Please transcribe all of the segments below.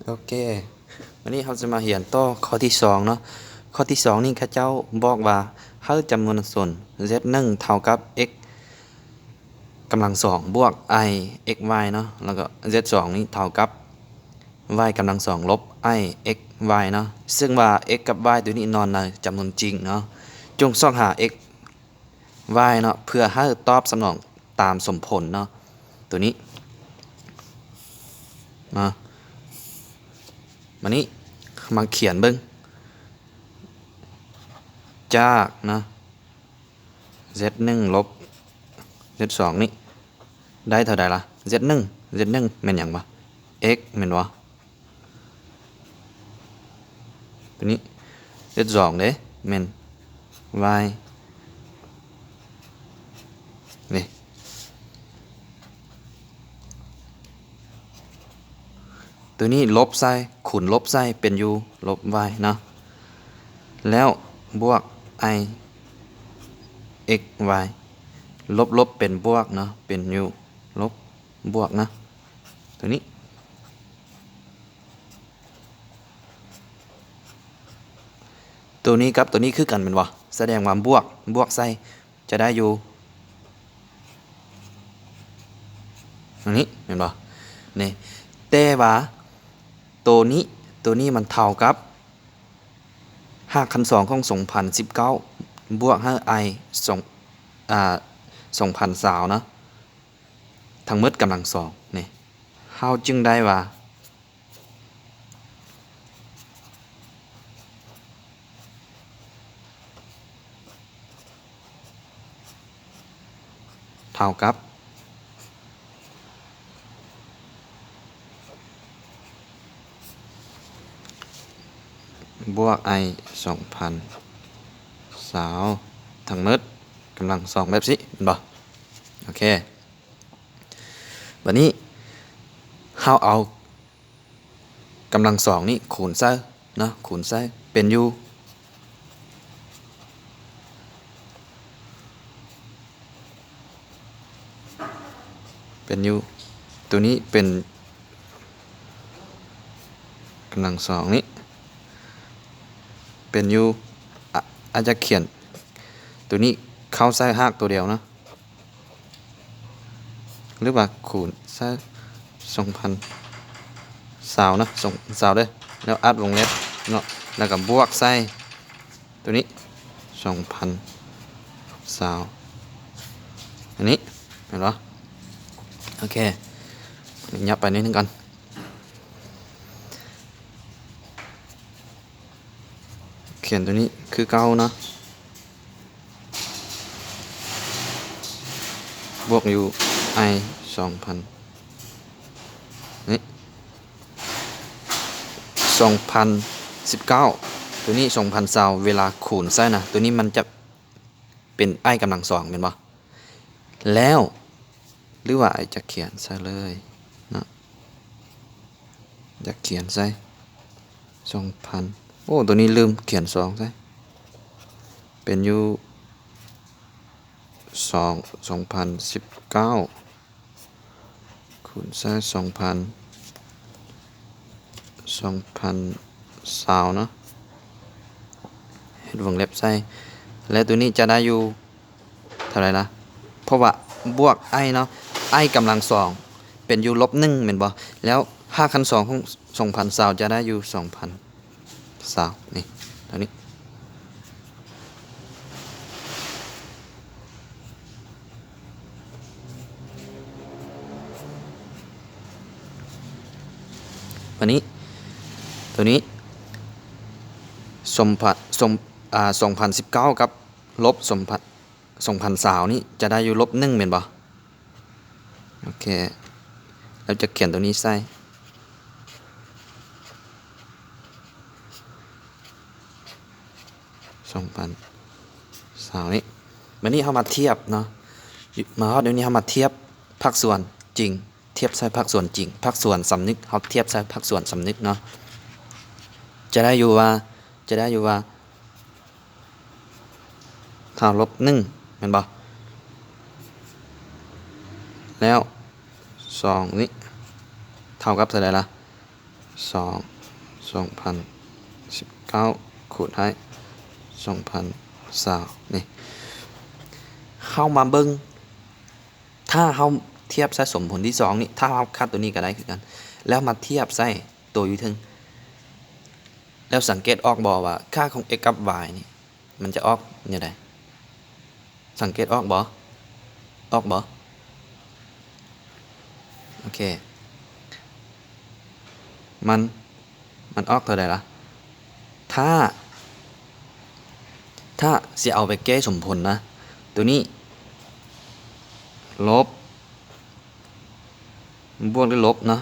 โอเควันนี้เราจะมาเรียนต่อข้อที่สองเนาะข้อที่สองนี่ข้าเจ้าบอกว่าให้จำนวนส่วน z1 เท่ากับ x กำลังสองบวก i x y เนาะแล้วก็ z2 นี่เท่ากับ y กำลังสองลบ i x y เนาะซึ่งว่า x กับ y ตัวนี้นอนในจำนวนจริงเนาะจงสอบหา x y เนาะเพื่อให้ตอบสนองตามสมผลเนาะตัวนี้มานี้มาเขียนเบิ้งจากนะ z1 ลบ z2 นี่ได้เท่าใดล่ะ z1 แม่นหยังวะ x แม่นวะตัวนี้ z2 เด้แม่น y นี่ตัวนี้ลบใส่คูณลบใส่เป็น u ลบ y เนาะแล้วบวก i x y ลบเป็นบวกเนาะเป็น u ลบบวกนะตัวนี้ตัวนี้กับตัวนี้คือกันเป็นวะแสดงว่าบวกใส่จะได้อยู่ตรงนี้เห็นปะนี่แต่ว่าตัวนี้มันเท่ากับ5,200ของ2019บวก5 i 2020นะทั้งหมดกำลังสองนี่เฮาจึงได้ว่าเท่ากับบวก i 2020ทั้งหมดกำลังสองแบบสิเห็นบ่โอเควันนี้เฮาเอากำลังสองนี่คูณใส่เนาะคูณใส่เป็น u เป็น u ตัวนี้เป็นกำลังสองนี้เป็น u อาจจะเขียนตัวนี้เข้าใส่หักตัวเดียวนะหรือว่าคูณใส่2020นะ2020เด้อแล้วอัดวงเล็บเนาะแล้วก็บวกใส่ตัวนี้2020อันนี้เห็นปะโอเคยับไปนิดนึงกันเขียนตัวนี้คือเก้านะบวกอยู่ i 2000นี่2019ตัวนี้2020เวลาคูณใส่นะตัวนี้มันจะเป็น i กำลังสองเป็นปะแล้วหรือว่าจะเขียนใส่เลยนะจะเขียนใส่2000โอ้ตัวนี้ลืมเขียน2ใช่เป็นอยู่2019คูณใส่2020เนาะเห็นวงเล็บใส่และตัวนี้จะได้อยู่เท่าไหร่นะเพราะว่าบวก i เนาะ i กำลังสองเป็นอยู่-1เหมือนบ่แล้ว5,200ของ2020จะได้อยู่2020นี่เท่านี้วันนี้ตัวนี้2019กับลบ2020นี่จะได้อยู่-1เหมือนบ่โอเคเราจะเขียนตัวนี้ใส่2020นี่วันนี้เรามาเทียบเนาะมาเดี๋ยวนี้เรามาเทียบภาคส่วนจริงเทียบใส่ภาคส่วนจริงภาคส่วนสำนึกเราเทียบใส่ภาคส่วนสำนึกเนาะจะได้อยู่ว่าถ้า-1แม่นบ่แล้ว2นี่เท่ากับเท่าไหร่ล่ะ 2019คูณให้2020นี่เข้ามาเบิ่งถ้าเฮาเทียบใส่สมผลที่2นี่ถ้าเฮาคัดตัวนี้ก็ได้คือกันแล้วมาเทียบใส่ตัวอยู่ถึงแล้วสังเกตออกบ่ว่าค่าของ x กับ y นี่มันจะออกอย่างไรสังเกตออกบ่โอเคมันออกเท่าใดล่ะถ้าสิเอาไปแก้สมผลนะตัวนี้ลบบวกหรือลบนะ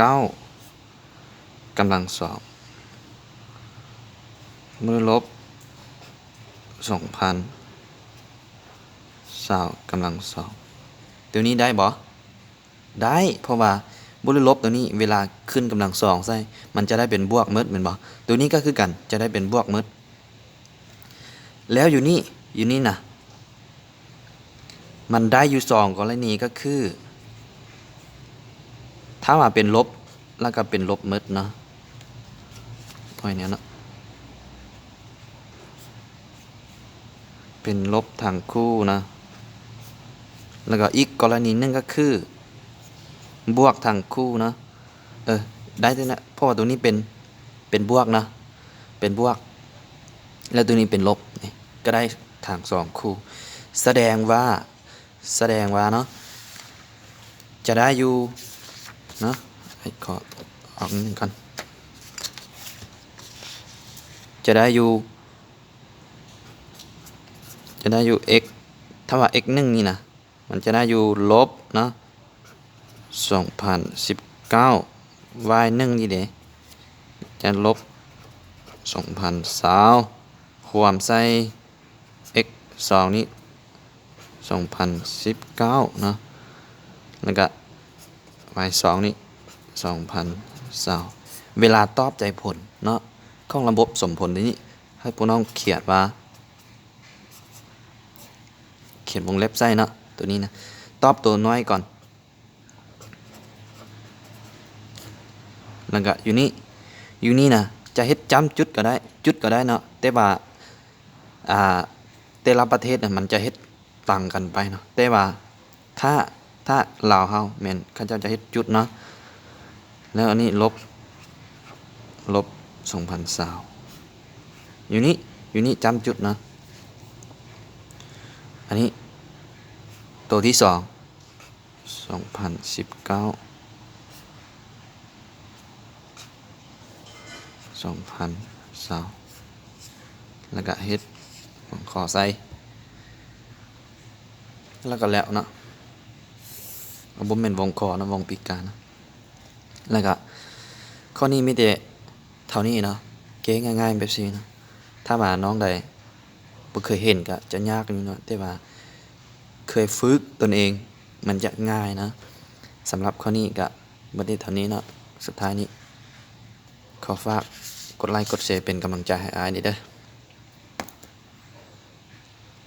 2019กำลัง2บวกลบ2020กำลัง2ตัวนี้ได้บ่ได้เพราะว่าบวกหรือลบตัวนี้เวลาขึ้นกำลัง2ใส่มันจะได้เป็นบวกหมดแม่นบ่ตัวนี้ก็คือกันจะได้เป็นบวกหมดแล้วอยู่นี่นะมันได้อยู่2กรณีก็คือถ้าว่าเป็นลบแล้วก็เป็นลบหมดเนาะพอยเนี้ยเนาะเป็นลบทางคู่นะแล้วก็อีกกรณีนึงก็คือบวกทางคู่นะได้ด้วยนะเพราะว่าตัวนี้เป็นบวกนะเป็นบวกแล้วตัวนี้เป็นลบนี่ก็ได้ทาง2คู่แสดงว่าเนาะจะได้อยู่เนาะให้ขอออกนิดนึงก่อนจะได้อยู่x ถ้าว่า x 1นี่นะมันจะได้อยู่ลบเนาะ2019 y 1นี่เด้จะลบ2020ความใส่ x 2นี่2019เนาะแล้วก็ y 2นี่2020เวลาตอบใจผลเนาะของระบบสมผลนี้ให้พวกน้องเขียนวงเล็บใส่เนาะตัวนี้นะตอบตัวน้อยก่อนแล้วก็อยู่นี่นะจะเฮ็ดจำจุดก็ได้เนาะแต่ว่าแต่ละประเทศน่ะมันจะเฮ็ดต่างกันไปเนาะแต่ว่าถ้าลาวเฮาแม่นเขาเจ้าจะเฮ็ดจุดเนาะแล้วอันนี้ลบ2020อยู่นี่จำจุดนะอันนี้ตัวที่2 2019แล้วก็เฮ็ดขอใส่แล้วก็แล้วเนาะบ่แม่นวงคอนะวงปีกานะแล้วก็ข้อนี้มีแต่เท่านี้เนาะเก๋ง่ายๆแบบนี้นะถ้าว่าน้องใดบ่เคยเห็นก็จะยากนิดหน่อยแต่ว่าเคยฝึกตนเองมันจะง่ายนะสำหรับข้อนี้ก็บ่ได้เท่านี้เนาะสุดท้ายนี้ขอฝากกดไลค์กดแชร์เป็นกำลังใจให้อ้ายนี่เด้อ